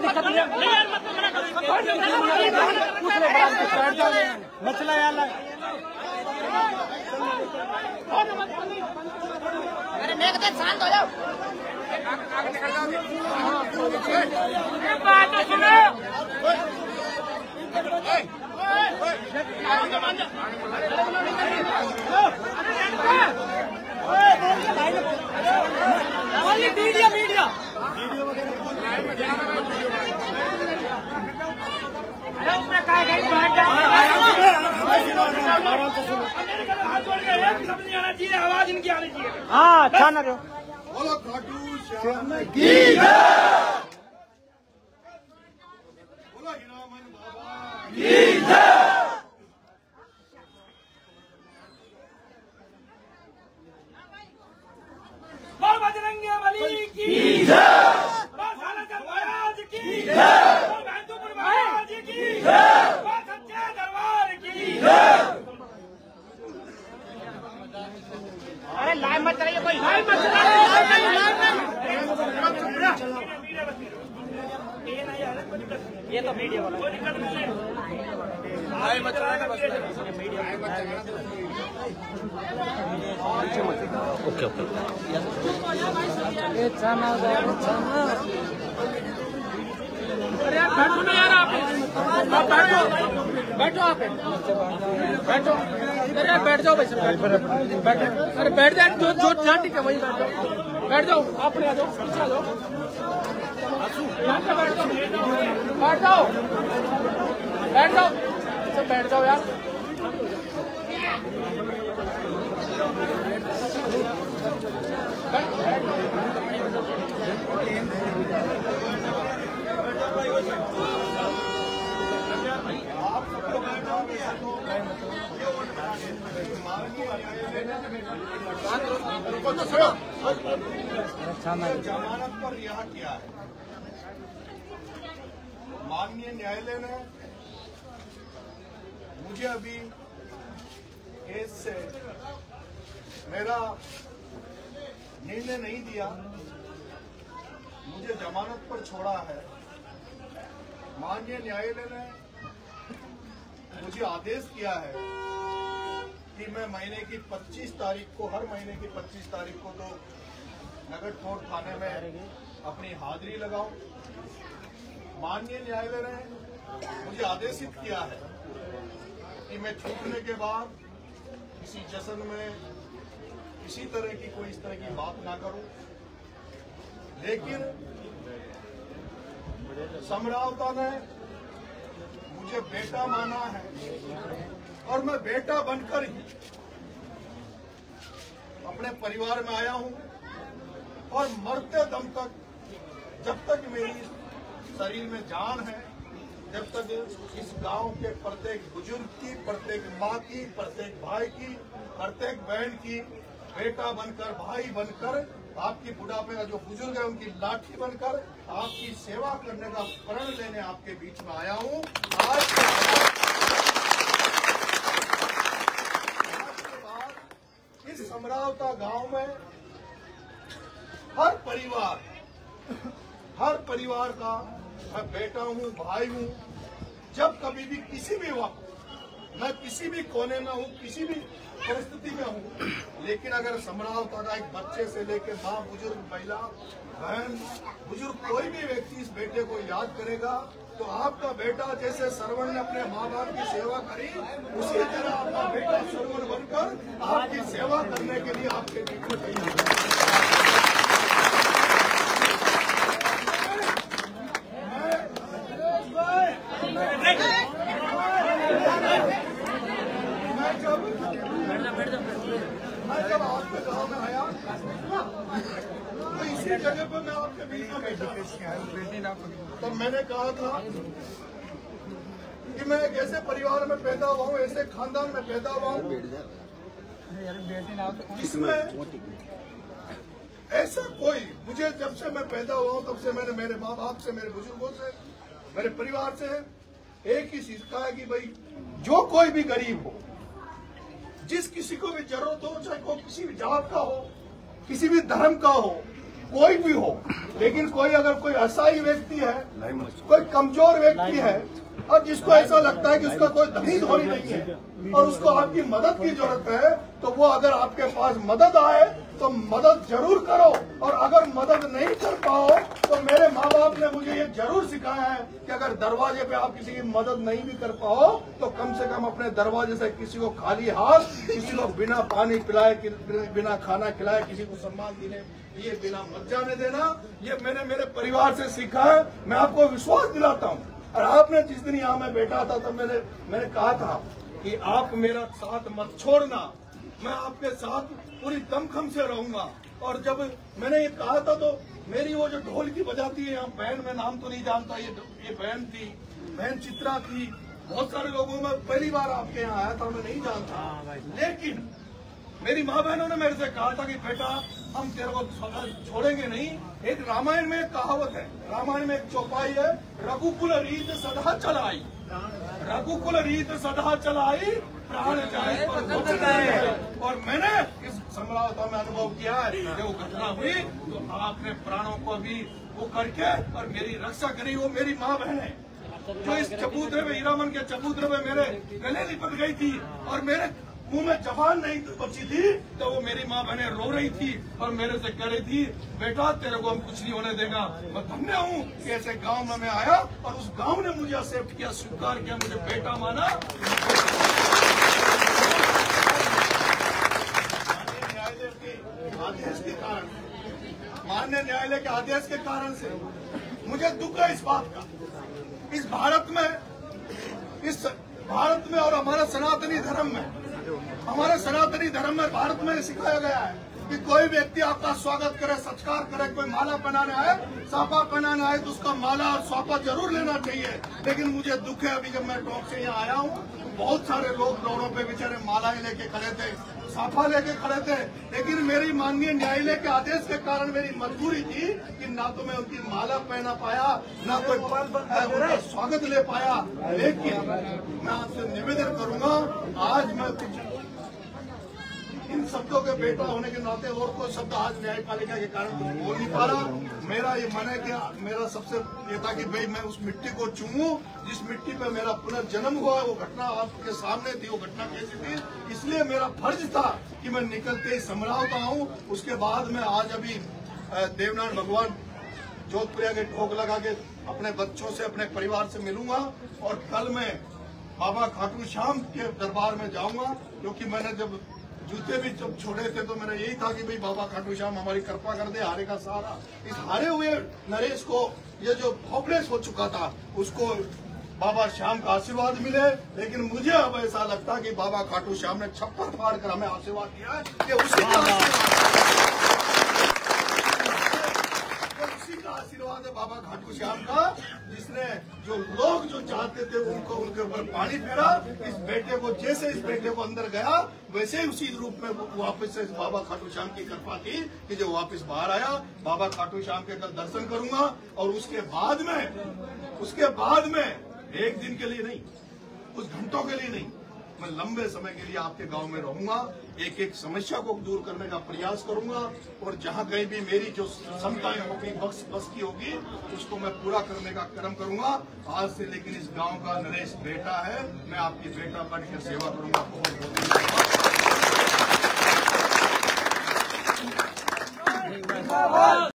दिक्कत नहीं है। मसला यार अरे मैं कहता शांत हो जाओ। बात सुनो। मीडिया मीडिया आवाज इनकी आनी चाहिए। हाँ अच्छा ना बोलो खाटू श्याम की बोलो हिरामन बाबा की बोल बजरंगी बली की बोल सालासर महाराज की बोल महतूपुर महाराज की बोल सच्चे दरबार की। अरे लाइव मत कराइए, कोई लाइव मत कराइए। ये तो मीडिया वाला लाइव मत कराना, बस मीडिया ओके ओके। अरे यार बैठो ना यार, आप बैठो बैठो, आप बैठो। अरे बैठ जाओ भाई साहब, बैठो। अरे बैठ जाओ, जो जो जहाँ ठीक है वही बैठ जाओ, बैठ जाओ। आप आ जाओ, पीछे आ जाओ, यहाँ पे बैठ जाओ, बैठ जाओ, बैठ जाओ, सब बैठ जाओ यार। जमानत पर रिहा किया है। माननीय न्यायालय ने मुझे अभी केस से मेरा निर्णय नहीं दिया, मुझे जमानत पर छोड़ा है। माननीय न्यायालय ने मुझे आदेश किया है कि मैं महीने की 25 तारीख को, हर महीने की 25 तारीख को तो नगर कोर्ट थाने में अपनी हाजिरी लगाऊं। माननीय न्यायालय ने मुझे आदेशित किया है कि मैं छूटने के बाद किसी जश्न में किसी तरह की कोई इस तरह की बात ना करूं, लेकिन समरावता ने मुझे बेटा माना है और मैं बेटा बनकर ही अपने परिवार में आया हूं और मरते दम तक, जब तक मेरी शरीर में जान है, जब तक इस गांव के प्रत्येक बुजुर्ग की, प्रत्येक माँ की, प्रत्येक भाई की, प्रत्येक बहन की बेटा बनकर, भाई बनकर, आपकी बुढ़ापे का जो बुजुर्ग है उनकी लाठी बनकर आपकी सेवा करने का प्रण लेने आपके बीच में आया हूं। आज के बाद इस समरावता गांव में हर परिवार का मैं बेटा हूं, भाई हूं। जब कभी भी किसी भी वक्त मैं किसी भी कोने में हूं, किसी भी परिस्थिति में हूं, लेकिन अगर समरावता का एक बच्चे से लेकर माँ, बुजुर्ग, महिला, बहन, बुजुर्ग, कोई भी व्यक्ति इस बेटे को याद करेगा तो आपका बेटा जैसे सरवण ने अपने माँ बाप की सेवा करी, उसी तरह आपका बेटा सरवण बनकर आपकी सेवा करने के लिए आपके बीच में तैयार है। मैं जब आपके गाँव में आया तो इसी जगह पर मैं आपके बीच में बैठा, तो मैंने कहा था कि मैं एक ऐसे परिवार में पैदा हुआ हूँ, ऐसे खानदान में पैदा हुआ हूँ जिसमें ऐसा कोई, मुझे जब से मैं पैदा हुआ हूँ तब से मैंने मेरे माँ बाप से, मेरे बुजुर्गों से, मेरे परिवार से एक ही सीखा है कि भाई जो कोई भी गरीब हो, जिस किसी को भी जरूरत हो, चाहे वो किसी भी जात का हो, किसी भी धर्म का हो, कोई भी हो, लेकिन कोई अगर कोई असहाय व्यक्ति है, कोई कमजोर व्यक्ति है और जिसको ऐसा लगता है कि उसका कोई धनी धोनी नहीं है और उसको आपकी मदद की जरूरत है, तो वो अगर आपके पास मदद आए तो मदद जरूर करो। और अगर मदद नहीं कर पाओ तो मेरे माँ बाप ने मुझे ये जरूर सिखाया है कि अगर दरवाजे पे आप किसी की मदद नहीं भी कर पाओ तो कम से कम अपने दरवाजे से किसी को खाली हाथ, किसी को बिना पानी पिलाए, बिना खाना खिलाए, किसी को सम्मान देने ये बिना मत जाने देना। ये मैंने मेरे परिवार से सीखा है। मैं आपको विश्वास दिलाता हूँ। और आपने जिस दिन यहाँ मैं बैठा था तब मैंने कहा था कि आप मेरा साथ मत छोड़ना, मैं आपके साथ पूरी दमखम से रहूंगा। और जब मैंने ये कहा था तो मेरी वो जो ढोल की बजाती है यहाँ बहन, मैं नाम तो नहीं जानता, ये बहन थी, बहन चित्रा थी, बहुत सारे लोगों में पहली बार आपके यहाँ आया था, मैं नहीं जानता। लेकिन मेरी माँ बहनों ने मेरे से कहा था कि बेटा हम तेरे को छोड़ेंगे नहीं। एक रामायण में एक कहावत है, रामायण में एक चौपाई है, रघुकुल रीत सदा चलाई, रघुकुल रीत सदा चलाई, प्राण जाए पर दुख जाए। और मैंने इस समरावता में अनुभव किया है, जब वो घटना हुई तो आपने प्राणों को भी वो करके और मेरी रक्षा करी। वो मेरी माँ बहन है जो इस चबूतरे में, हीरामन के चबूतरे में मेरे गले लिपट गई थी और मेरे मुंह में जबान नहीं बची थी, तो वो मेरी माँ बहनें रो रही थी और मेरे से कह रही थी बेटा तेरे को हम कुछ नहीं होने देगा। मैं धन्य हूँ कि ऐसे गांव में मैं आया और उस गांव ने मुझे एक्सेप्ट किया, स्वीकार किया, मुझे बेटा माना। आदेश के कारण, माननीय न्यायालय के आदेश के कारण से मुझे दुख है इस बात का। इस भारत में और हमारे सनातनी धर्म में, भारत में सिखाया गया है कि कोई व्यक्ति आपका स्वागत करे, सत्कार करे, कोई माला पहनाने आए, साफा पहनाने आए तो उसका माला और साफा जरूर लेना चाहिए। लेकिन मुझे दुख है, अभी जब मैं टॉक से यहाँ आया हूँ तो बहुत सारे लोग रोडों पे बेचारे मालाएं लेके खड़े थे, साफा लेके खड़े थे। लेकिन मेरी माननीय न्यायालय के आदेश के कारण मेरी मजबूरी थी कि ना तो मैं उनकी माला पहना पाया, ना कोई उनका स्वागत ले पाया। लेकिन मैं आपसे निवेदन करूंगा, आज मैं इन शब्दों के बेटा होने के नाते और कोई शब्द आज न्यायपालिका के कारण बोल नहीं पा रहा। मेरा ये मन है कि मेरा सबसे ये था कि भाई मैं उस मिट्टी को चूमूं जिस मिट्टी पे मेरा पुनर्जन्म हुआ। वो घटना आपके सामने थी, वो घटना कैसी थी, इसलिए मेरा फर्ज था कि मैं निकलते ही समझाता हूँ। उसके बाद मैं आज अभी देवनारायण भगवान जोधपुरिया के ठोक लगा के अपने बच्चों से, अपने परिवार से मिलूंगा और कल मैं बाबा खाटू श्याम के दरबार में जाऊंगा। क्योंकि मैंने जब जूते भी जब छोड़े थे तो मेरा यही था कि भाई बाबा खाटू श्याम हमारी कृपा कर दे, हारे का सहारा। इस हारे हुए नरेश को ये जो होपलेस हो चुका था उसको बाबा श्याम का आशीर्वाद मिले। लेकिन मुझे अब ऐसा लगता है कि बाबा खाटू श्याम ने छप्पर फाड़ कर हमें आशीर्वाद दिया है, कि उसी का आशीर्वाद है बाबा खाटू श्याम का, जिसने जो लोग जो चाहते थे उनको उनके ऊपर पानी फेरा। इस बेटे को, जैसे इस बेटे को अंदर गया वैसे ही उसी रूप में वापस से बाबा खाटू श्याम की कृपा थी कि जो वापस बाहर आया। बाबा खाटू श्याम के कल दर्शन करूंगा और उसके बाद में एक दिन के लिए नहीं, कुछ घंटों के लिए नहीं, मैं लंबे समय के लिए आपके गांव में रहूंगा। एक एक समस्या को दूर करने का प्रयास करूंगा और जहां कहीं भी मेरी जो क्षमताएं होगी, बस की होगी, उसको मैं पूरा करने का कर्म करूंगा आज से। लेकिन इस गांव का नरेश बेटा है, मैं आपकी बेटा बन के सेवा करूंगा। बहुत बहुत